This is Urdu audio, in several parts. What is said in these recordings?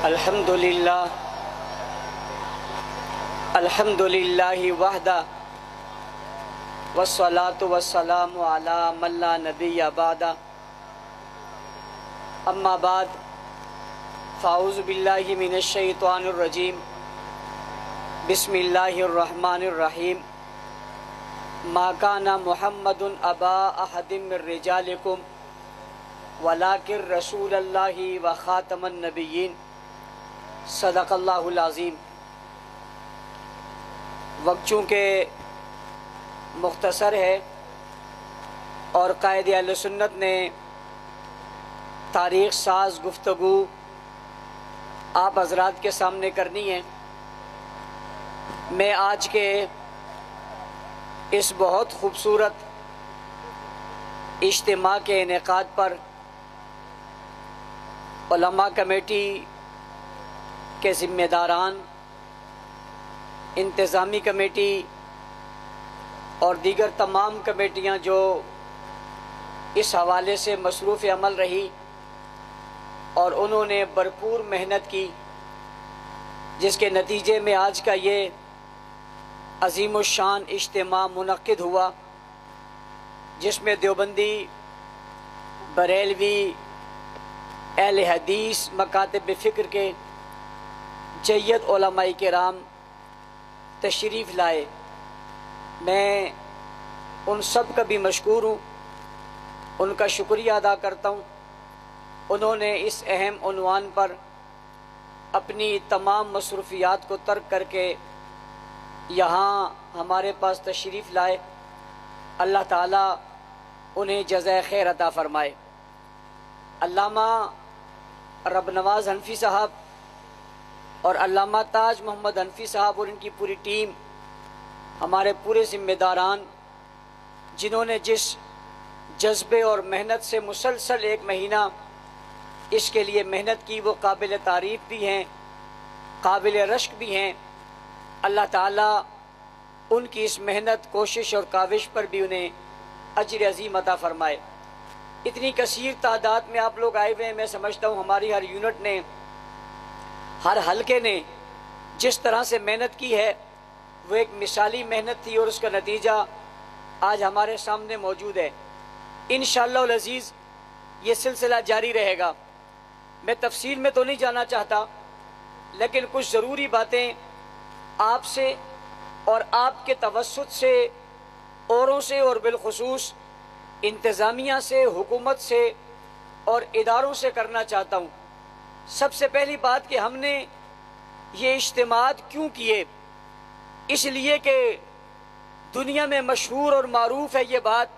الحمدللہ وحدہ والصلاة والسلام علی من لا نبی بعدہ اما بعد فاعوذ باللہ من الشیطان الرجیم بسم اللہ الرحمن الرحیم ما کان محمد ابا احد من رجالکم ولکن رسول اللہ و خاتم النبیین صدق اللہ العظیم۔ وقت چونکہ مختصر ہے اور قائد اہل سنت نے تاریخ ساز گفتگو آپ حضرات کے سامنے کرنی ہے، میں آج کے اس بہت خوبصورت اجتماع کے انعقاد پر علماء کمیٹی کے ذمہ داران، انتظامی کمیٹی اور دیگر تمام کمیٹیاں جو اس حوالے سے مصروف عمل رہی اور انہوں نے بھرپور محنت کی، جس کے نتیجے میں آج کا یہ عظیم الشان اجتماع منعقد ہوا، جس میں دیوبندی، بریلوی، اہل حدیث، مکاتب فکر کے جید علماء کرام تشریف لائے۔ میں ان سب کا بھی مشکور ہوں، ان کا شکریہ ادا کرتا ہوں۔ انہوں نے اس اہم عنوان پر اپنی تمام مصروفیات کو ترک کر کے یہاں ہمارے پاس تشریف لائے۔ اللہ تعالیٰ انہیں جزائے خیر عطا فرمائے۔ علامہ رب نواز حنفی صاحب اور علامہ تاج محمد حنفی صاحب اور ان کی پوری ٹیم، ہمارے پورے ذمہ داران، جنہوں نے جس جذبے اور محنت سے مسلسل ایک مہینہ اس کے لیے محنت کی، وہ قابل تعریف بھی ہیں، قابل رشک بھی ہیں۔ اللہ تعالیٰ ان کی اس محنت، کوشش اور کاوش پر بھی انہیں اجر عظیم عطا فرمائے۔ اتنی کثیر تعداد میں آپ لوگ آئے ہوئے ہیں، میں سمجھتا ہوں ہماری ہر یونٹ نے، ہر حلقے نے جس طرح سے محنت کی ہے وہ ایک مثالی محنت تھی، اور اس کا نتیجہ آج ہمارے سامنے موجود ہے۔ انشاءاللہ العزیز یہ سلسلہ جاری رہے گا۔ میں تفصیل میں تو نہیں جانا چاہتا، لیکن کچھ ضروری باتیں آپ سے اور آپ کے توسط سے، اوروں سے اور بالخصوص انتظامیہ سے، حکومت سے اور اداروں سے کرنا چاہتا ہوں۔ سب سے پہلی بات کہ ہم نے یہ اجتماعات کیوں کیے؟ اس لیے کہ دنیا میں مشہور اور معروف ہے یہ بات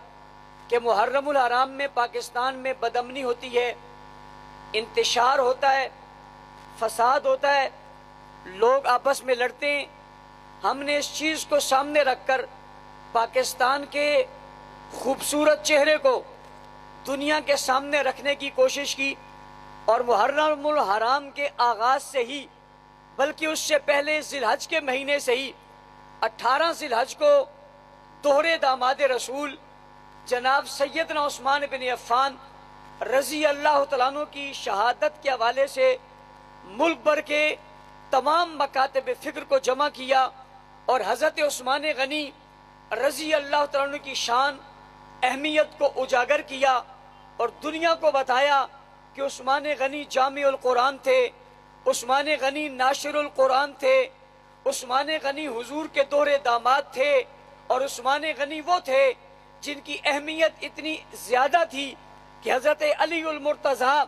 کہ محرم الحرام میں پاکستان میں بدامنی ہوتی ہے، انتشار ہوتا ہے، فساد ہوتا ہے، لوگ آپس میں لڑتے ہیں۔ ہم نے اس چیز کو سامنے رکھ کر پاکستان کے خوبصورت چہرے کو دنیا کے سامنے رکھنے کی کوشش کی، اور محرم الحرام کے آغاز سے ہی، بلکہ اس سے پہلے ذی الحج کے مہینے سے ہی، 18 ذی الحج کو دوہرے داماد رسول جناب سیدنا عثمان بن عفان رضی اللہ تعالیٰ عنہ کی شہادت کے حوالے سے ملک بھر کے تمام مکاتب فکر کو جمع کیا، اور حضرت عثمان غنی رضی اللہ تعالیٰ عنہ کی شان، اہمیت کو اجاگر کیا، اور دنیا کو بتایا کہ عثمان غنی جامع القرآن تھے، عثمان غنی ناشر القرآن تھے، عثمان غنی حضور کے دوہرے داماد تھے، اور عثمان غنی وہ تھے جن کی اہمیت اتنی زیادہ تھی کہ حضرت علی المرتضیٰ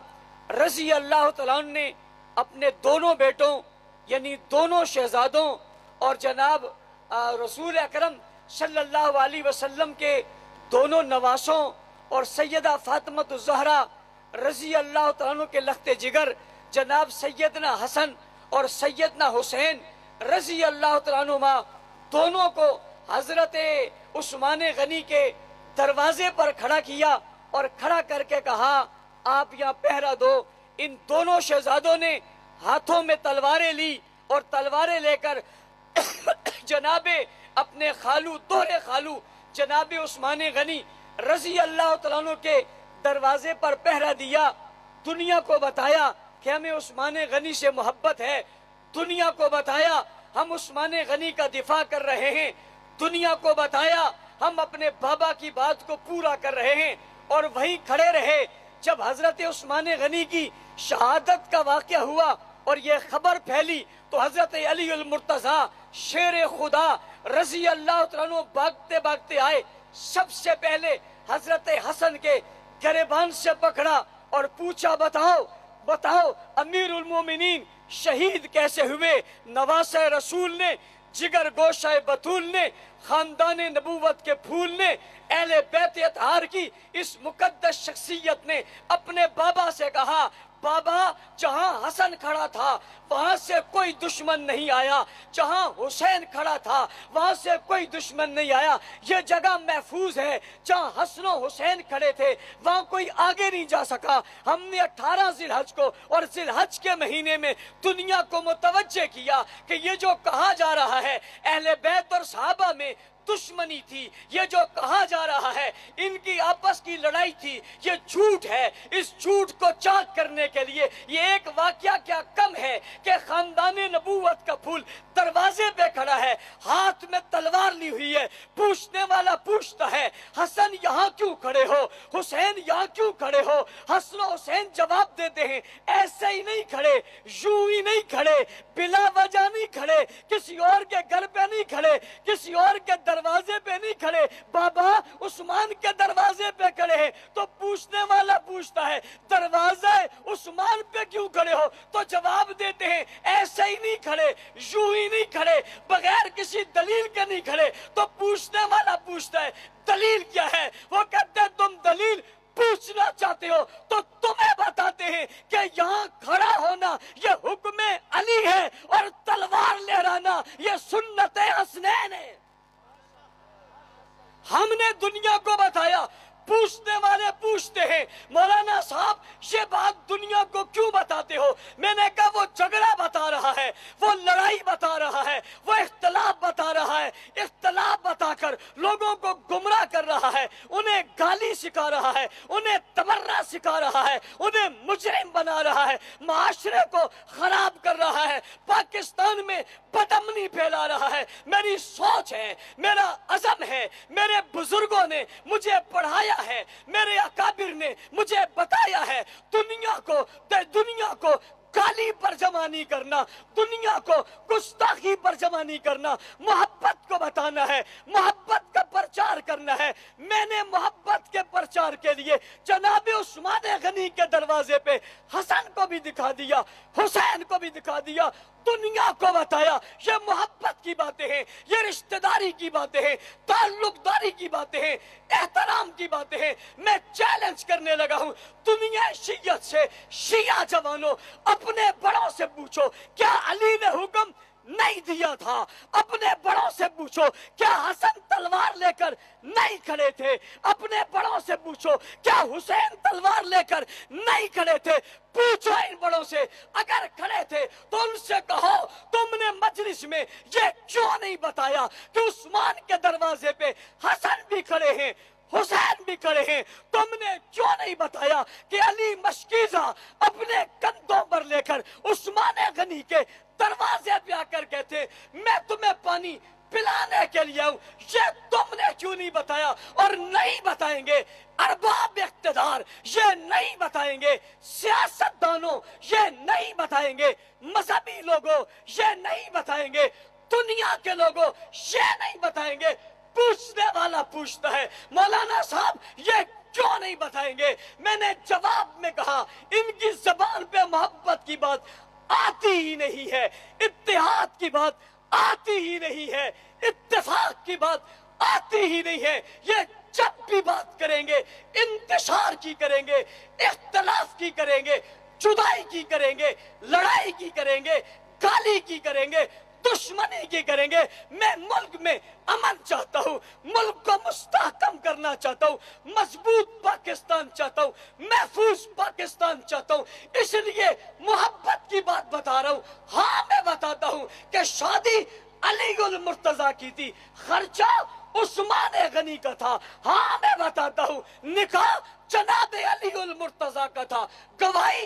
رضی اللہ تعالیٰ عنہ نے اپنے دونوں بیٹوں یعنی دونوں شہزادوں اور جناب رسول اکرم صلی اللہ علیہ وسلم کے دونوں نواسوں اور سیدہ فاطمہ الزہرا رضی اللہ تعالیٰ عنہ کے لخت جگر جناب سیدنا حسن اور سیدنا حسین رضی اللہ تعالیٰ عنہما دونوں کو حضرت عثمان غنی کے دروازے پر کھڑا کیا، اور کھڑا کر کے کہا آپ یہاں پہرا دو۔ ان دونوں شہزادوں نے ہاتھوں میں تلواریں لی، اور تلواریں لے کر جناب اپنے خالو، دوہرے خالو جناب عثمان غنی رضی اللہ تعالیٰ عنہ کے دروازے پر پہرا دیا، دنیا کو بتایا کہ ہمیں عثمان غنی سے محبت ہے، دنیا کو بتایا ہم عثمان غنی کا دفاع کر رہے ہیں، دنیا کو بتایا ہم اپنے بابا کی بات کو پورا کر رہے ہیں، اور وہیں کھڑے رہے جب حضرت عثمان غنی کی شہادت کا واقعہ ہوا اور یہ خبر پھیلی تو حضرت علی المرتضیٰ شیر خدا رضی اللہ تعالیٰ عنہ بھاگتے بھاگتے آئے، سب سے پہلے حضرت حسن کے گریبان سے پکڑا اور پوچھا بتاؤ بتاؤ امیر المومنین شہید کیسے ہوئے؟ نواسہ رسول نے، جگر گوشہ بطول نے، خاندان نبوت کے پھول نے، اہل بیت اطہار کی اس مقدس شخصیت نے اپنے بابا سے کہا بابا جہاں حسن کھڑا تھا وہاں سے کوئی دشمن نہیں آیا، جہاں حسین کھڑا تھا وہاں سے کوئی دشمن نہیں آیا، یہ جگہ محفوظ ہے، جہاں حسن و حسین کھڑے تھے وہاں کوئی آگے نہیں جا سکا۔ ہم نے 18 ذی الحج کو اور ذی الحج کے مہینے میں دنیا کو متوجہ کیا کہ یہ جو کہا جا رہا ہے اہل بیت اور صحابہ میں دشمنی تھی، یہ جو کہا جا رہا ہے ان کی آپس کی لڑائی تھی، یہ جھوٹ ہے۔ اس جھوٹ کو چاک کرنے کے لیے یہ ایک واقعہ کیا کم ہے کہ خاندان نبوت کا پھول دروازے پہ کھڑا ہے، ہاتھ میں تلوار لی ہوئی ہے، پوچھنے والا پوچھتا ہے حسن یہاں کیوں کھڑے ہو، حسین یہاں کیوں کھڑے ہو؟ حسن و حسین جواب دیتے ہیں ایسے ہی نہیں کھڑے، یوں ہی نہیں کھڑے، بلا وجہ نہیں کھڑے، کسی اور کے گھر پہ نہیں کھڑے، کسی اور کے دروازے پہ نہیں کھڑے، بابا عثمان کے دروازے پہ کھڑے ہیں۔ تو پوچھنے والا پوچھتا ہے دروازہ عثمان پہ کیوں کھڑے ہو؟ تو جواب دیتے ہیں ایسے ہی نہیں کھڑے، یوں ہی نہیں کھڑے، بغیر کسی دلیل کے نہیں کھڑے۔ تو پوچھنے والا پوچھتا ہے دلیل کیا ہے؟ وہ کہتے ہیں تم دلیل پوچھنا چاہتے ہو تو تمہیں بتاتے ہیں کہ یہاں کھڑا ہونا یہ حکم علی ہے اور تلوار لہرانا یہ سنت حسنین ہے۔ ہم نے دنیا کو بتایا، پوچھنے والے پوچھتے ہیں مولانا صاحب یہ بات دنیا کو کیوں بتاتے ہو؟ میں نے کہا وہ جھگڑا بتا رہا ہے، وہ لڑائی بتا رہا ہے، وہ اختلاف بتا رہا ہے، اختلاف بتا کر لوگوں کو گمراہ کر رہا ہے، انہیں گالی سکھا رہا ہے، انہیں تبرہ سکھا رہا ہے، انہیں مجرم بنا رہا ہے، معاشرے کو خراب کر رہا ہے، پاکستان میں بدامنی پھیلا رہا ہے۔ میری سوچ ہے، میرا عزم ہے، میرے بزرگوں نے مجھے پڑھایا ہے، میرے اکابر نے مجھے بتایا ہے دنیا کو گالی پر جمع نہیں کرنا، دنیا کو گستاخی پر جمع نہیں کرنا، محبت کو بتانا ہے، محبت کا پرچار کرنا ہے۔ میں نے محبت کے پرچار کے لیے جناب عثمان غنی کے دروازے پہ حسن کو بھی دکھا دیا، حسین کو بھی دکھا دیا، دنیا کو بتایا یہ محبت کی باتیں ہیں، یہ رشتہ داری کی باتیں ہیں، تعلق داری کی باتیں ہیں، احترام کی باتیں ہیں۔ میں چیلنج کرنے لگا ہوں دنیا شیعت سے، شیعہ جوانوں اپنے بڑوں سے پوچھو کیا علی نے حکم نہیں دیا تھا؟ اپنے بڑوں سے پوچھو کیا حسن تلوار لے کر نہیں کھڑے تھے؟ اپنے بڑوں سے پوچھو کیا حسین تلوار لے کر نہیں کھڑے تھے؟ پوچھو ان بڑوں سے، اگر کھڑے تھے تو ان سے کہو تم نے مجلس میں یہ کیوں نہیں بتایا کہ عثمان کے دروازے پہ حسن بھی کھڑے ہیں، حسین بھی کھڑے ہیں؟ تم نے کیوں نہیں بتایا کہ علی مشکیزہ اپنے کندھوں پر لے کر عثمان غنی کے دروازے پہ آ کر کہتے میں تمہیں پانی پلانے کے لیے ہوں؟ یہ تم نے کیوں نہیں بتایا؟ اور نہیں بتائیں گے ارباب اقتدار، یہ نہیں بتائیں گے سیاست دانوں، یہ نہیں بتائیں گے مذہبی لوگوں، یہ نہیں بتائیں گے دنیا کے لوگوں، یہ نہیں بتائیں گے۔ پوچھنے والا پوچھتا ہے مولانا صاحب یہ کیوں نہیں بتائیں گے؟ میں نے جواب میں کہا ان کی زبان پہ محبت کی بات آتی ہی نہیں ہے، اتحاد کی بات آتی ہی نہیں ہے، اتفاق کی بات آتی ہی نہیں ہے۔ یہ جب بھی بات کریں گے انتشار کی کریں گے، اختلاف کی کریں گے، جدائی کی کریں گے، لڑائی کی کریں گے، گالی کی کریں گے، دشمنی کی کریں گے۔ میں ملک میں امن چاہتا ہوں، ملک کو مستحکم کرنا چاہتا ہوں، مضبوط پاکستان چاہتا ہوں، محفوظ پاکستان چاہتا ہوں، اس لیے محبت کی بات بتا رہا ہوں۔ ہاں میں بتاتا ہوں کہ شادی علی المرتضیٰ کی تھی، خرچہ عثمان غنی کا تھا۔ ہاں میں بتاتا ہوں نکاح جناب علی المرتضیٰ کا تھا، گواہی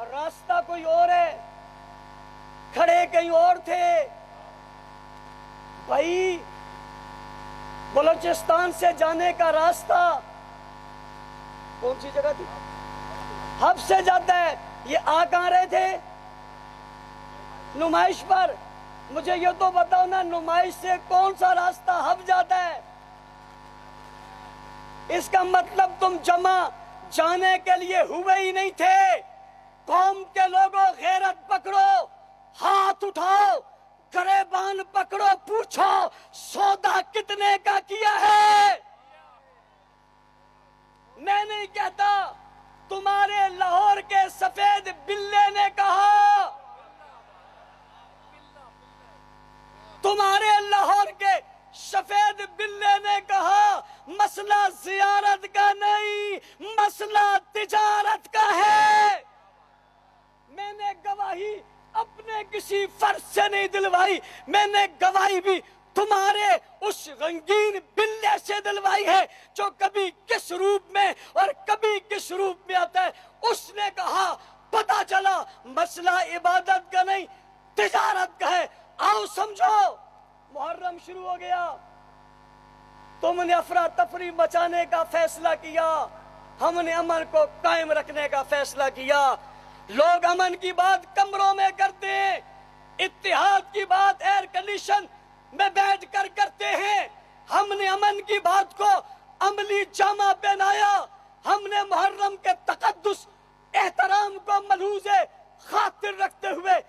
راستہ کوئی اور ہے، کھڑے کہیں اور تھے بھائی۔ بلوچستان سے جانے کا راستہ کون سی جگہ تھی؟ حب سے جاتا ہے۔ یہ آ کہاں رہے تھے؟ نمائش پر۔ مجھے یہ تو بتاؤ نا، نمائش سے کون سا راستہ حب جاتا ہے؟ اس کا مطلب تم جمع جانے کے لیے ہوئے ہی نہیں تھے۔ قوم کے لوگوں، غیرت پکڑو، ہاتھ اٹھاؤ، گریبان پکڑو، پوچھو سودا کتنے کا کیا ہے۔ میں نہیں کہتا، تمہارے لاہور کے سفید بلے نے کہا، تمہارے لاہور کے سفید بلے نے کہا مسئلہ زیارت کا نہیں، مسئلہ تجارت کا ہے۔ میں نے گواہی اپنے کسی فرد سے نہیں دلوائی، میں نے گواہی بھی تمہارے اس رنگین بلے سے دلوائی ہے جو کبھی کس روپ میں اور کبھی کس روپ میں آتا ہے۔ اس نے کہا پتہ چلا مسئلہ عبادت کا نہیں، تجارت کا ہے۔ آؤ سمجھو، محرم شروع ہو گیا، تم نے افراتفری مچانے کا فیصلہ کیا، ہم نے امن کو قائم رکھنے کا فیصلہ کیا۔ لوگ امن کی بات کمروں میں کرتے ہیں، اتحاد کی بات ایئر کنڈیشن میں بیٹھ کر کرتے ہیں۔ ہم نے امن کی بات کو عملی جامہ پہنایا۔ ہم نے محرم کے تقدس احترام کو ملحوظ خاطر رکھتے ہوئے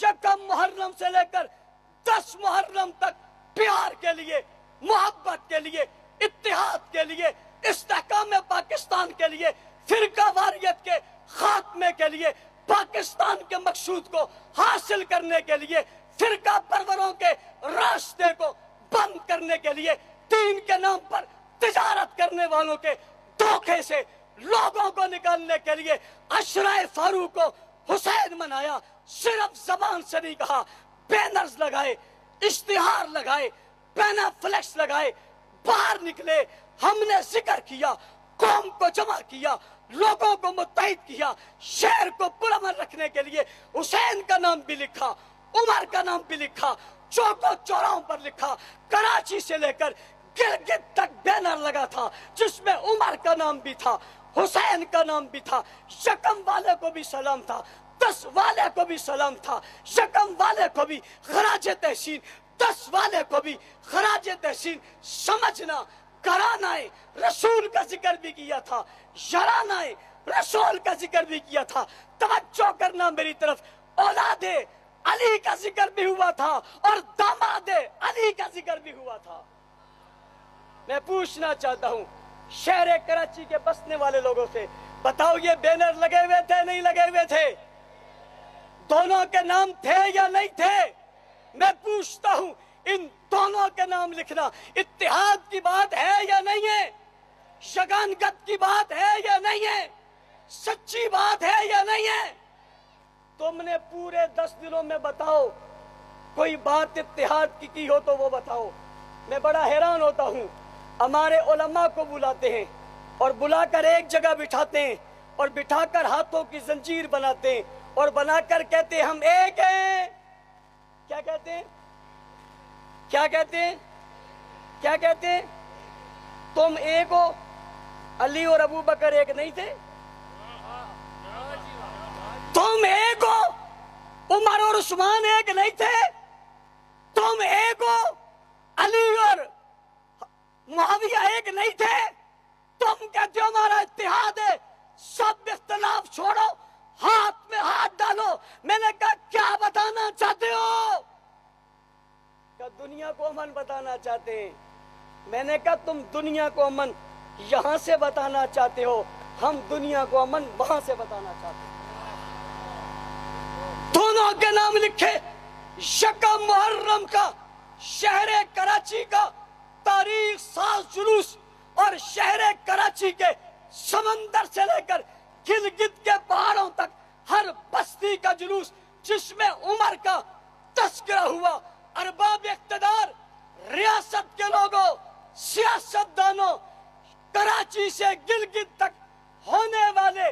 یکم محرم سے لے کر 10 محرم تک پیار کے لیے، محبت کے لیے، اتحاد کے لیے، استحکام پاکستان کے لیے، فرقہ واریت کے خاتمے کے لیے، پاکستان کے مقصود کو حاصل کرنے کے لیے، فرقہ پروروں کے راستے کو بند کرنے کے لیے، دین کے نام پر تجارت کرنے والوں کے دھوکے سے لوگوں کو نکالنے کے لیے عشرہ فاروق کو حسین منایا۔ صرف زبان سے نہیں کہا، بینرز لگائے، اشتہار لگائے، پینا فلیکس لگائے، باہر نکلے، ہم نے ذکر کیا، قوم کو جمع کیا، لوگوں کو متحد کیا، شہر کو پرامن رکھنے کے لیے حسین کا نام بھی لکھا، عمر کا نام بھی لکھا، چوکوں چوراہوں پر لکھا۔ کراچی سے لے کر گلگت تک بینر لگا تھا جس میں عمر کا نام بھی تھا، حسین کا نام بھی تھا، یکم والے کو بھی سلام تھا، 10 والے کو بھی سلام تھا، یکم والے کو بھی خراج تحسین، 10 والے کو بھی خراج تحسین۔ سمجھنا، کرانہ رسول کا ذکر بھی کیا تھا، یارانہ رسول کا ذکر بھی کیا تھا۔ توجہ کرنا میری طرف، اولاد علی کا ذکر بھی ہوا تھا اور داماد علی کا ذکر بھی ہوا تھا۔ میں پوچھنا چاہتا ہوں شہر کراچی کے بسنے والے لوگوں سے، بتاؤ یہ بینر لگے ہوئے تھے نہیں لگے ہوئے تھے؟ دونوں کے نام تھے یا نہیں تھے؟ میں پوچھتا ہوں ان دونوں کے نام لکھنا اتحاد کی بات ہے یا نہیں ہے؟ یگانگت کی بات ہے یا نہیں ہے؟ سچی بات ہے یا نہیں ہے؟ تم نے پورے 10 دنوں میں بتاؤ کوئی بات اتحاد کی ہو تو وہ بتاؤ۔ میں بڑا حیران ہوتا ہوں، ہمارے علماء کو بلاتے ہیں اور بلا کر ایک جگہ بٹھاتے ہیں اور بٹھا کر ہاتھوں کی زنجیر بناتے ہیں اور بنا کر کہتے ہیں ہم ایک ہیں۔ کیا کہتے ہیں؟ کیا کہتے ہیں؟ کیا کہتے ہیں؟ تم ایک ہو، علی اور ابو بکر ایک نہیں تھے؟ تم ایک ہو، عمر اور عثمان ایک نہیں تھے؟ تم ایک ہو، علی اور معاویہ ایک نہیں تھے؟ تم کہتے ہو ہمارا اتحاد ہے، سب اختلاف چھوڑو، ہاتھ میں ہاتھ ڈالو۔ میں نے کہا کیا بتانا چاہتے ہو؟ کہ دنیا کو امن بتانا چاہتے ہیں۔ میں نے کہا تم دنیا کو امن یہاں سے بتانا چاہتے ہو، ہم دنیا کو امن وہاں سے بتانا چاہتے ہیں۔ دونوں کے نام لکھے، یکم محرم کا شہر کراچی کا تاریخ ساز جلوس اور شہر کراچی کے سمندر سے لے کر گلگت کے پہاڑوں تک ہر بستی کا جلوس جس میں عمر کا تذکرہ ہوا۔ ارباب اقتدار، ریاست کے لوگوں، سیاست دانوں، کراچی سے گلگت تک ہونے والے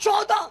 14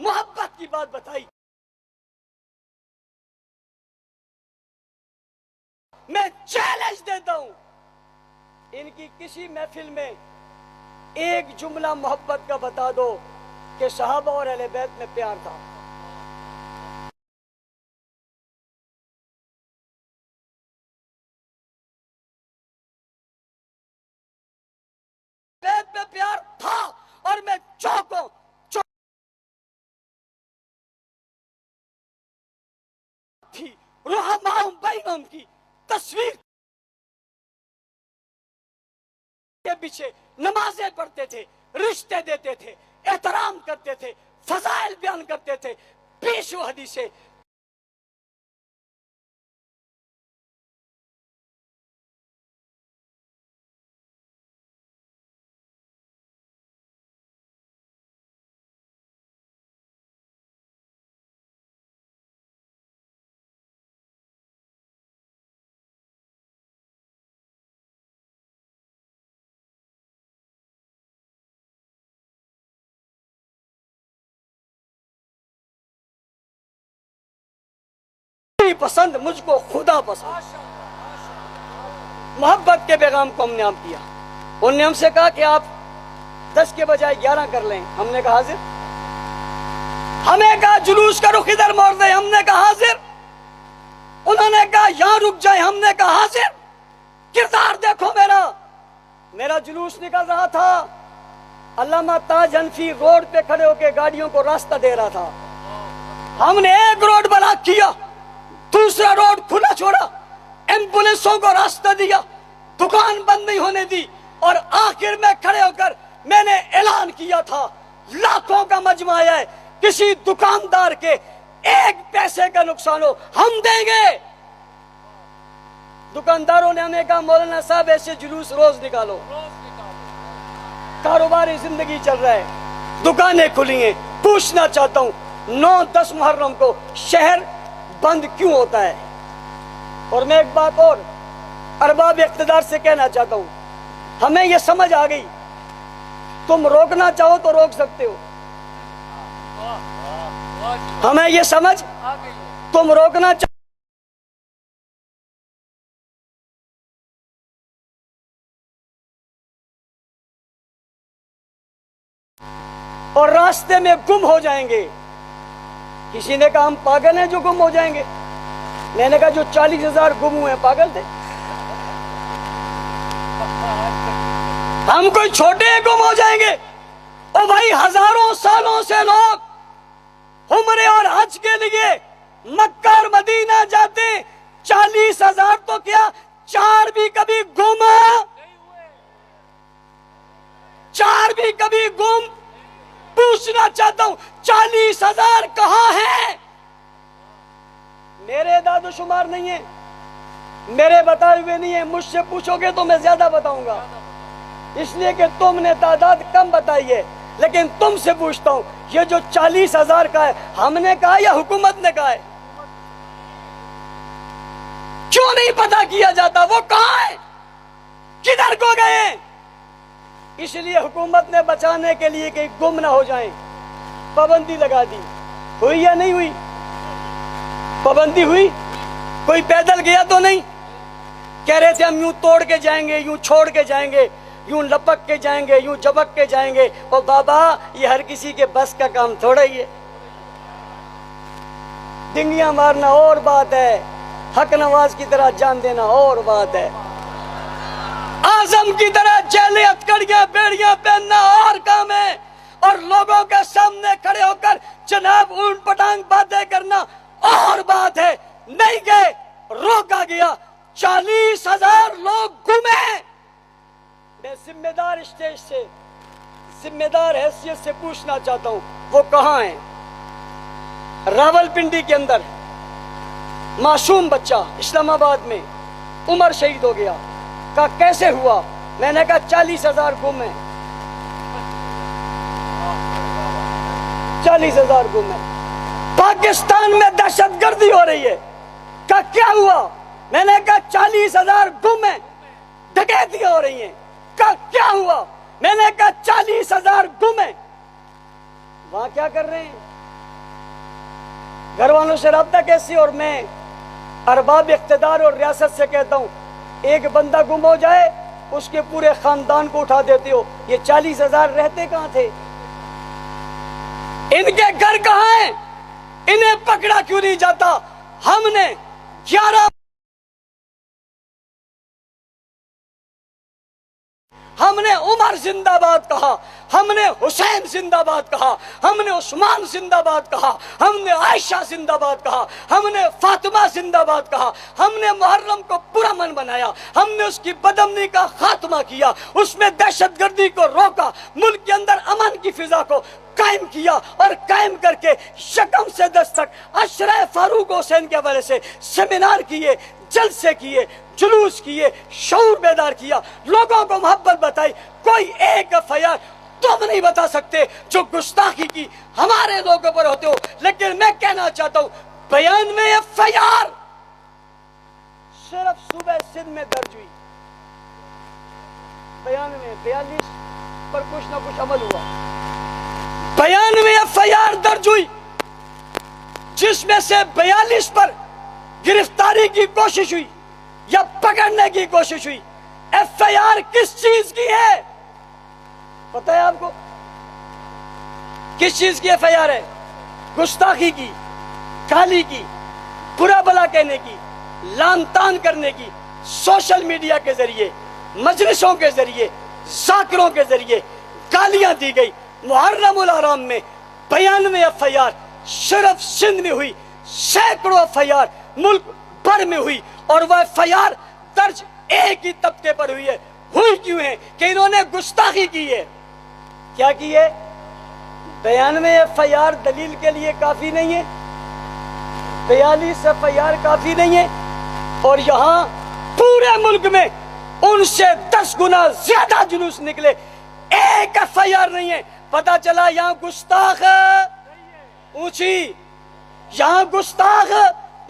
محبت کی بات بتائی. میں چیلنج دیتا ہوں ان کی کسی محفل میں ایک جملہ محبت کا بتا دو کہ صحابہ اور اہل بیت میں پیار تھا. بیت میں پیار تھا اور میں چوکوں تھی رحماؤں بینہم کی تصویر کے پیچھے نمازیں پڑھتے تھے، رشتے دیتے تھے، احترام کرتے تھے، فضائل بیان کرتے تھے، پیشو حدیثیں. پسند مجھ کو خدا پسند. محبت کے پیغام کو ہم نے عام کیا. انہوں نے ہم سے کہا کہ آپ 10 کے بجائے 11 کر لیں. ہم نے کہا حاضر. ہمیں کہا جلوس کا رخ ادھر موڑ دیں. ہم نے کہا حاضر. انہوں نے کہا یہاں رک جائیں. ہم نے کہا حاضر. کردار دیکھو میرا جلوس نکل رہا تھا. علامہ تاج حنفی روڈ پہ کھڑے ہو کے گاڑیوں کو راستہ دے رہا تھا. ہم نے ایک روڈ بلاک کیا، دوسرا روڈ کھلا چھوڑا، ایمبولینسوں کو راستہ دیا، دکان بند نہیں ہونے دی، اور آخر میں کھڑے ہو کر میں نے اعلان کیا تھا لاکھوں کا مجمع آیا ہے، کسی دکاندار کے 1 پیسے کا نقصان ہو ہم دیں گے. دکانداروں نے ہمیں کہا مولانا صاحب ایسے جلوس روز نکالو، کاروباری زندگی چل رہا ہے، دکانیں کھلی ہیں. پوچھنا چاہتا ہوں 9-10 محرم کو شہر بند کیوں ہوتا ہے؟ اور میں ایک بات اور ارباب اقتدار سے کہنا چاہتا ہوں، ہمیں یہ سمجھ آ گئی تم روکنا چاہو تو روک سکتے ہو. ہمیں یہ سمجھ تم روکنا چاہو اور راستے میں گم ہو جائیں گے. کسی نے کہا ہم پاگل ہیں جو گم ہو جائیں گے. میں نے کہا جو 40,000 گم ہوئے ہیں پاگل تھے. ہم کوئی چھوٹے گم ہو جائیں گے؟ او بھائی ہزاروں سالوں سے لوگ عمرے اور حج کے لیے مکہ اور مدینہ جاتے. 40,000 تو کیا 4 بھی کبھی گم، 4 بھی کبھی گم. پوچھنا چاہتا ہوں 40,000 کہاں ہیں؟ میرے اعداد و شمار نہیں ہے، میرے بتائے ہوئے نہیں ہے. مجھ سے پوچھو گے تو میں زیادہ بتاؤں گا، اس لیے کہ تم نے تعداد کم بتائی ہے. لیکن تم سے پوچھتا ہوں یہ جو 40,000 کا ہے ہم نے کہا یا حکومت نے کہا ہے؟ کیوں نہیں پتہ کیا جاتا وہ کہاں ہے، کدھر کو گئے؟ اس لیے حکومت نے بچانے کے لیے کہ گم نہ ہو جائیں پابندی لگا دی. ہوئی یا نہیں ہوئی؟ پابندی ہوئی. کوئی پیدل گیا تو نہیں. کہہ رہے تھے ہم یوں توڑ کے جائیں گے، یوں چھوڑ کے جائیں گے، یوں لپک کے جائیں گے، یوں جبک کے جائیں گے. اور بابا یہ ہر کسی کے بس کا کام تھوڑا ہی ہے. ڈنگیاں مارنا اور بات ہے، حق نواز کی طرح جان دینا اور بات ہے، آزم کی طرح جیلیں ہتھکڑیاں بیڑیاں پہننا اور کام ہے، اور لوگوں کے سامنے کھڑے ہو کر جناب اونٹ پٹانگ باتیں کرنا اور بات ہے. نہیں گئے، روکا گیا. 40,000 لوگ گھومے. میں ذمہ دار اسٹیج سے، ذمہ دار حیثیت سے پوچھنا چاہتا ہوں وہ کہاں ہیں؟ راول پنڈی کے اندر معصوم بچہ اسلام آباد میں عمر شہید ہو گیا. کہا کیسے ہوا؟ میں نے کہا 40,000 گم ہیں، 40,000 گم ہیں. پاکستان میں دہشت گردی ہو رہی ہے. کہا کیا ہوا؟ میں نے کہا 40,000 گم ہیں، ڈکیتیاں ہو رہی ہیں. کہا کیا ہوا؟ میں نے کہا 40,000 گم ہیں. وہاں کیا کر رہے ہیں؟ گھر والوں سے رابطہ کیسے؟ اور میں ارباب اقتدار اور ریاست سے کہتا ہوں ایک بندہ گم ہو جائے اس کے پورے خاندان کو اٹھا دیتے ہو. یہ 40,000 رہتے کہاں تھے؟ ان کے گھر کہاں ہیں؟ انہیں پکڑا کیوں نہیں جاتا؟ ہم نے 11 ہم نے عمر زندہ باد کہا، ہم نے حسین زندہ باد کہا، ہم نے عثمان زندہ باد کہا، ہم نے عائشہ زندہ باد کہا، ہم نے فاطمہ زندہ باد کہا، ہم نے محرم کو پرامن بنایا، ہم نے اس کی بدامنی کا خاتمہ کیا، اس میں دہشت گردی کو روکا، ملک کے اندر امن کی فضا کو قائم کیا، اور قائم کر کے یکم سے 10 تک عشرہ فاروق حسین کے حوالے سے سیمینار کیے، جلسے کیے، جلوس کیے، شعور بیدار کیا، لوگوں کو محبت بتائی. کوئی ایک FIR تم نہیں بتا سکتے جو گستاخی کی ہمارے لوگوں پر ہوتے ہو. لیکن میں کہنا چاہتا ہوں 92 FIR صرف صوبہ سندھ میں درج ہوئی، 42 پر کچھ نہ کچھ عمل ہوا. 92 FIR درج ہوئی جس میں سے 42 پر گرفتاری کی کوشش ہوئی یا پکڑنے کی کوشش ہوئی. FIR کس چیز کی ہے پتہ ہے آپ کو؟ کس چیز کی FIR ہے؟ گستاخی کی، گالی کی، برا بلا کہنے کی، لعن طعن کرنے کی، سوشل میڈیا کے ذریعے، مجلسوں کے ذریعے، ذاکروں کے ذریعے گالیاں دی گئی. محرم الحرام میں 92 FIR صرف سندھ میں ہوئی، سینکڑوں FIR ملک بھر میں ہوئی. اور وہ FIR درج ایک ہی طبقے پر ہوئی ہے. ہوئی کیوں ہے؟ کہ انہوں نے گستاخی کی ہے. کیا کی ہے؟ 92 FIR دلیل کے لیے کافی نہیں ہے، 42 FIR کافی نہیں ہے، اور یہاں پورے ملک میں ان سے 10 گنا زیادہ جلوس نکلے، ایک FIR نہیں ہے. پتا چلا یہاں گستاخ اونچی، یہاں گستاخ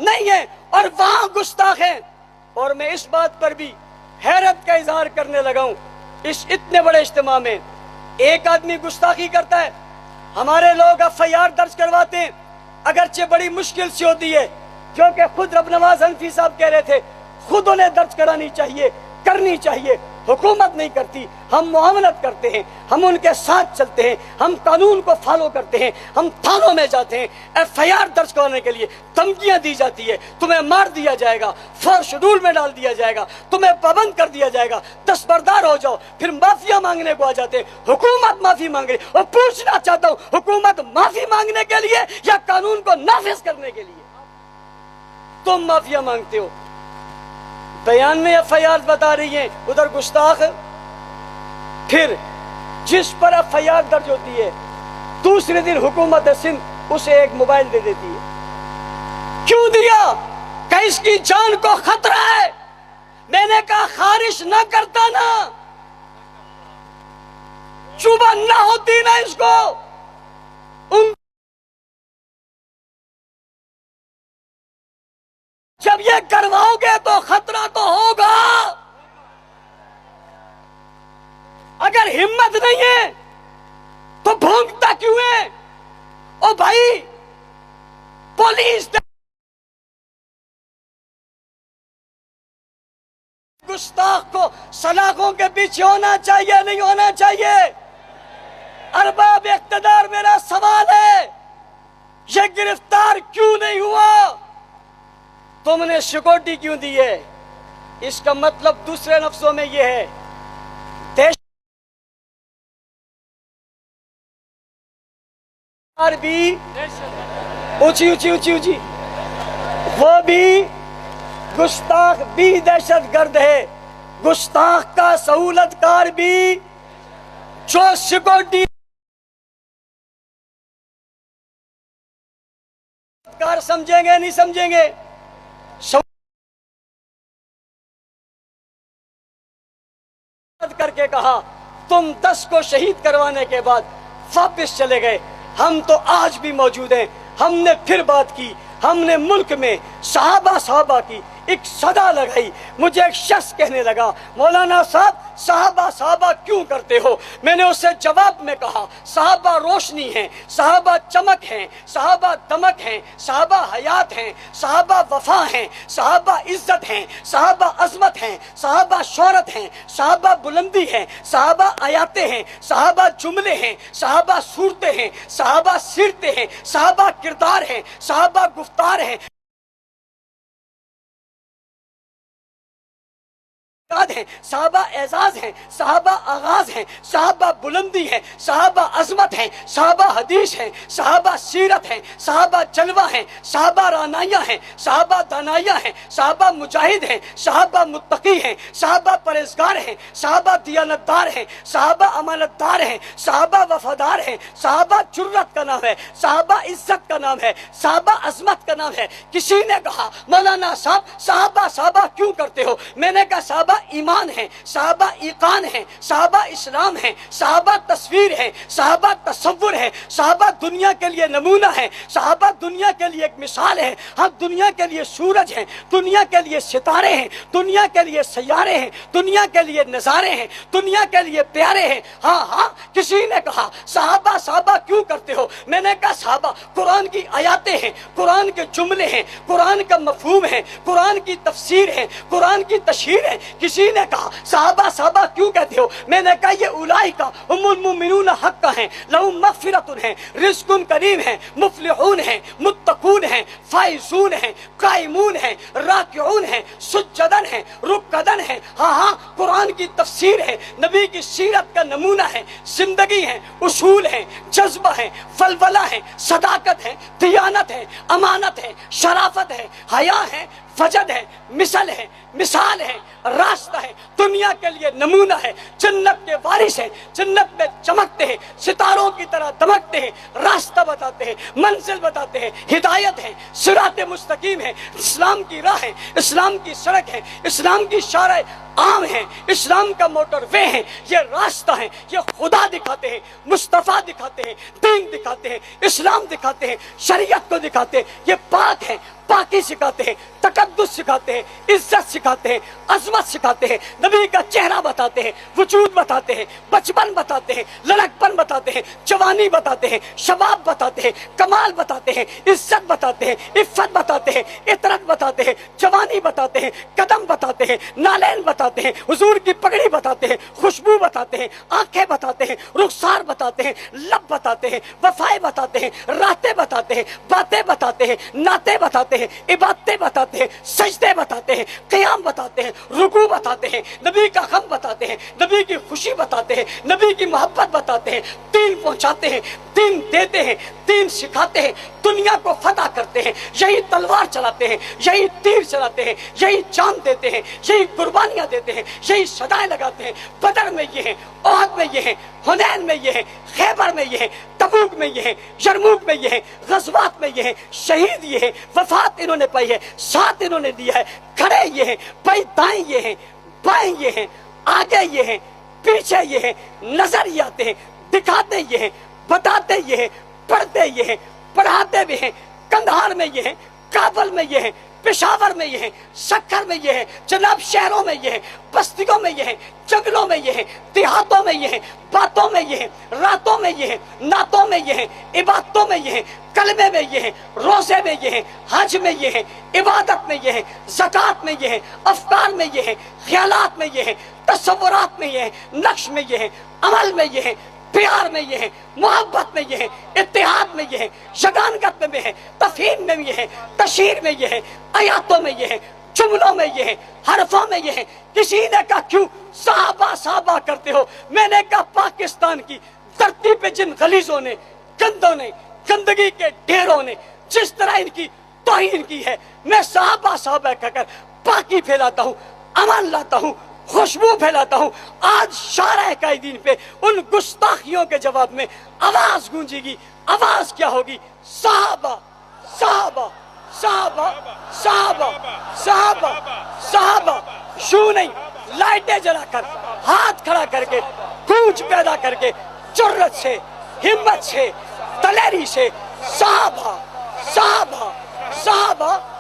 نہیں ہے اور وہاں گستاخ ہیں. اور میں اس بات پر بھی حیرت کا اظہار کرنے لگا ہوں، اس اتنے بڑے اجتماع میں ایک آدمی گستاخی کرتا ہے، ہمارے لوگ FIR درج کرواتے ہیں، اگرچہ بڑی مشکل سے ہوتی ہے، کیونکہ خود رب نواز حنفی صاحب کہہ رہے تھے خود انہیں درج کرانی چاہیے، کرنی چاہیے. حکومت نہیں کرتی، ہم معاونت کرتے ہیں، ہم ان کے ساتھ چلتے ہیں، ہم قانون کو فالو کرتے ہیں، ہم تھانوں میں جاتے ہیں. FIR درج کروانے کے لیے دھمکیاں دی جاتی ہے، تمہیں مار دیا جائے گا، 4 شیڈول میں ڈال دیا جائے گا، تمہیں پابند کر دیا جائے گا، دستبردار ہو جاؤ. پھر معافیاں مانگنے کو آ جاتے ہیں، حکومت معافی مانگ رہی. اور پوچھنا چاہتا ہوں حکومت معافی مانگنے کے لیے یا قانون کو نافذ کرنے کے لیے؟ تم معافیاں مانگتے ہو. 92 FIR بتا رہی ہیں، ادھر گستاخ. پھر جس پر FIR درج ہوتی ہے دوسرے دن حکومت سندھ اسے ایک موبائل دے دیتی ہے. کیوں دیا؟ کہ اس کی جان کو خطرہ ہے. میں نے کہا خارش نہ کرتا نا، چبھن نہ ہوتی نا اس کو. جب یہ کرواؤ گے تو خطرہ تو ہوگا. اگر ہمت نہیں ہے تو بھونکتا کیوں ہے؟ او بھائی پولیس گستاخ کو سلاخوں کے پیچھے ہونا چاہیے نہیں ہونا چاہیے؟ ارباب اقتدار میرا سوال ہے، یہ گرفتار کیوں نہیں ہوا؟ تم نے سیکورٹی کیوں دی ہے؟ اس کا مطلب دوسرے لفظوں میں یہ ہے بھی اونچی اونچی اونچی اونچی، وہ بھی گستاخ بھی دہشت گرد ہے. گستاخ کا سہولت کار بھی جو سیکورٹی کار سمجھیں گے نہیں سمجھیں گے؟ کر کے کہا تم 10 کو شہید کروانے کے بعد واپس چلے گئے. ہم تو آج بھی موجود ہیں. ہم نے پھر بات کی، ہم نے ملک میں صحابہ صحابہ کی ایک صدا لگائی. مجھے ایک شخص کہنے لگا مولانا صاحب صحابہ صحابہ کیوں کرتے ہو؟ میں نے اسے جواب میں کہا صحابہ روشنی ہیں، صحابہ چمک ہیں، صحابہ دمک ہیں، صحابہ حیات ہیں، صحابہ وفا ہیں، صحابہ عزت ہیں، صحابہ عظمت ہیں، صحابہ شہرت ہیں، صحابہ بلندی ہیں، صحابہ آیاتیں ہیں، صحابہ جملے ہیں، صحابہ صورتیں ہیں، صحابہ سیرتیں ہیں، صحابہ کردار ہیں، صحابہ گفتار ہیں، ہیں، صحابہ اعزاز ہیں، صحابہ آغاز ہیں، صحابہ بلندی ہیں، صحابہ عظمت ہیں، صحابہ حدیث ہیں، صحابہ سیرت ہیں، صحابہ جلوہ ہیں، صحابہ رانائیاں ہیں، صحابہ دانائیاں ہیں، صحابہ مجاہد ہیں، صحابہ متقی ہیں، صحابہ پرہیزگار ہیں، صحابہ دیانتدار ہیں، صحابہ امانتدار ہیں، صحابہ وفادار ہیں، صحابہ جرت کا نام ہے، صحابہ عزت کا نام ہے، صحابہ عظمت کا نام ہے. کسی نے کہا مولانا صاحب صحابہ صحابہ کیوں کرتے ہو؟ میں نے کہا صحابہ ایمان ہیں، صحابہ ایقان ہیں، صحابہ اسلام ہیں، صحابہ تصویر ہیں، صحابہ تصور ہیں، صحابہ دنیا کے لیے نمونہ ہیں، صحابہ دنیا کے لیے ایک مثال ہے. ہم دنیا کے لیے سورج ہیں، دنیا کے لیے ستارے ہیں، دنیا کے لیے سیارے ہیں، دنیا کے لیے نظارے ہیں، دنیا کے لیے پیارے ہیں. ہاں کسی نے کہا صحابہ صحابہ کیوں کرتے ہو؟ میں نے کہا صحابہ قرآن کی آیاتیں ہیں، قرآن کے جملے ہیں، قرآن کا مفہوم ہے، قرآن کی تفسیر ہے، قرآن کی تشہیر ہے. کسی نے کہا صحابہ صحابہ کیوں کہتے ہو؟ میں نے کہا یہ اولئک هم المؤمنون حقا ہیں، لهم مغفرت ہے، رزق کریم ہے، مفلحون ہیں، متقون ہیں، فائزون ہیں، قائمون ہیں، راکعون ہیں، سجدن ہیں، رکعدن ہیں. ہاں قرآن کی تفسیر ہے، نبی کی سیرت کا نمونہ ہے، زندگی ہے، اصول ہیں، جذبہ ہیں، فلولہ ہیں، صداقت ہے، دیانت ہے، امانت ہے، شرافت ہے، حیا ہے، فجد ہے، مثال ہے، راستہ ہے، دنیا کے لیے نمونہ ہے، جنت کے وارث ہیں، جنت میں چمکتے ہیں، ستاروں کی طرح دمکتے ہیں، راستہ بتاتے ہیں، منزل بتاتے ہیں، ہدایت ہے، صراط مستقیم ہے، اسلام کی راہ ہے، اسلام کی سڑک ہے، اسلام کی شارع عام ہیں، اسلام کا موٹر وے ہیں. یہ راستہ ہے، یہ خدا دکھاتے ہیں، مصطفیٰ دکھاتے ہیں، دین دکھاتے ہیں، اسلام دکھاتے ہیں، شریعت کو دکھاتے ہیں. یہ پاک ہیں، پاکی سکھاتے ہیں، تقدس سکھاتے ہیں، عزت سکھاتے ہیں، عظمت سکھاتے ہیں، نبی کا چہرہ بتاتے ہیں، وجود بتاتے ہیں، بچپن بتاتے ہیں، لڑکپن بتاتے ہیں، جوانی بتاتے ہیں، شباب بتاتے ہیں، کمال بتاتے ہیں، عزت بتاتے ہیں، عفت بتاتے ہیں، عطرت بتاتے ہیں، جوانی بتاتے ہیں، قدم بتاتے ہیں، نالین بتاتے ہیں، حضور کی پگڑی بتاتے ہیں، خوشبو بتاتے ہیں، آنکھیں بتاتے ہیں، رخسار بتاتے ہیں، لب بتاتے ہیں، وفائے بتاتے ہیں، راتیں بتاتے ہیں، باتیں بتاتے ہیں، نعتیں بتاتے ہیں، عبادتیں بتاتے ہیں، سجدے بتاتے ہیں، قیام بتاتے ہیں، رکوع بتاتے ہیں، نبی کا غم بتاتے ہیں، نبی کی خوشی بتاتے ہیں، نبی کی محبت بتاتے ہیں، دین پہنچاتے ہیں، دین دیتے ہیں، دین سکھاتے ہیں، دنیا کو فتح کرتے ہیں. یہی تلوار چلاتے ہیں، یہی تیر چلاتے ہیں، یہی جان دیتے ہیں، یہی قربانیاں دیتے ہیں، یہی صدائیں لگاتے ہیں. بدر میں یہ ہیں، احد میں یہ ہیں، حنین میں یہ ہیں، خیبر میں یہ ہیں، تبوک میں یہ ہیں، یرموک میں یہ ہیں، غزوات میں یہ ہیں، شہید یہ ہیں، وفات انہوں نے پائی ہے، ساتھ انہوں نے دیا ہے، کھڑے یہ ہیں، بھائی دائیں یہ ہیں، بائیں یہ ہیں، آگے یہ ہیں، پیچھے یہ ہیں، نظر یہ آتے ہیں، دکھاتے یہ ہیں، بتاتے یہ ہیں، پڑھتے یہ ہیں، پڑھاتے بھی ہیں. کندھار میں یہ ہیں، کابل میں یہ ہیں، پشاور میں یہ ہیں، سکھر میں یہ ہیں، جناب شہروں میں یہ ہیں، بستیوں میں یہ ہیں، جنگلوں میں یہ ہیں، دیہاتوں میں یہ ہیں، باتوں میں یہ ہیں، راتوں میں یہ ہیں، نعتوں میں یہ ہیں، عبادتوں میں یہ ہیں، کلمے میں یہ ہیں، روزے میں یہ ہیں، حج میں یہ ہیں، عبادت میں یہ ہیں، زکوٰۃ میں یہ ہیں، افکار میں یہ ہیں، خیالات میں یہ ہیں، تصورات میں یہ ہیں، نقش میں یہ ہیں، عمل میں یہ ہیں، پیار میں یہ ہے، محبت میں یہ ہے، اتحاد میں یہ ہے، یگانگت میں ہے، تفہیم میں یہ ہے، تشہیر میں یہ ہے، آیاتوں میں یہ ہے، جملوں میں یہ ہے، حرفوں میں یہ ہے. کسی نے کہا کیوں صحابہ صحابہ کرتے ہو؟ میں نے کہا پاکستان کی دھرتی پہ جن غلیظوں نے، گندوں نے، گندگی کے ڈھیروں نے جس طرح ان کی توہین کی ہے، میں صحابہ صحابہ کہہ کر پاکی پھیلاتا ہوں، امن لاتا ہوں، خوشبو پھیلاتا ہوں. آج شارع قائدین پہ ان گستاخیوں کے جواب میں آواز گونجے گی. آواز کیا ہوگی؟ صحابہ صحابہ صحابہ صحابہ صحابہ صحابہ. یوں نہیں، لائٹیں جلا کر، ہاتھ کھڑا کر کے، گونج پیدا کر کے، جرت سے، ہمت سے، دلیری سے صحابہ صحابہ صحابہ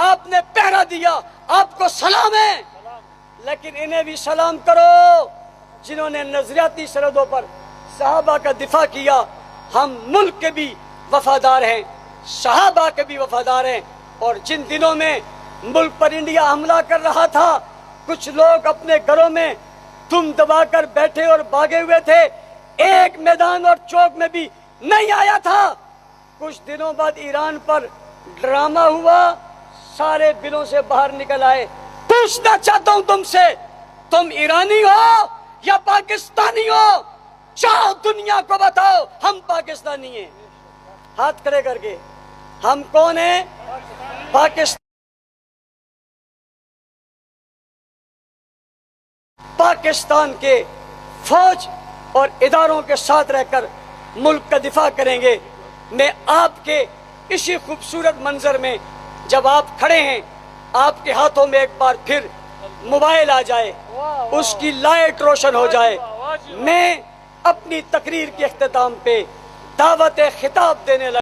آپ نے پہرا دیا، آپ کو سلام ہے، لیکن انہیں بھی سلام کرو جنہوں نے نظریاتی سرحدوں پر صحابہ کا دفاع کیا۔ ہم ملک کے بھی وفادار ہیں، صحابہ کے بھی وفادار ہیں، اور جن دنوں میں ملک پر انڈیا حملہ کر رہا تھا، کچھ لوگ اپنے گھروں میں دم دبا کر بیٹھے اور بھاگے ہوئے تھے، ایک میدان اور چوک میں بھی نہیں آیا تھا۔ کچھ دنوں بعد ایران پر ڈرامہ ہوا، سارے بلوں سے باہر نکل آئے۔ پوچھنا چاہتا ہوں تم سے، تم ایرانی ہو یا پاکستانی ہو؟ چاہو دنیا کو بتاؤ، ہم پاکستانی ہیں، ہاتھ کھڑے کر کے۔ ہم کون ہیں؟ پاکستان کے فوج اور اداروں کے ساتھ رہ کر ملک کا دفاع کریں گے۔ میں آپ کے اسی خوبصورت منظر میں جب آپ کھڑے ہیں، آپ کے ہاتھوں میں ایک بار پھر موبائل آ جائے، اس کی لائٹ روشن ہو جائے، میں اپنی تقریر کے اختتام پہ دعوت خطاب دینے لگا۔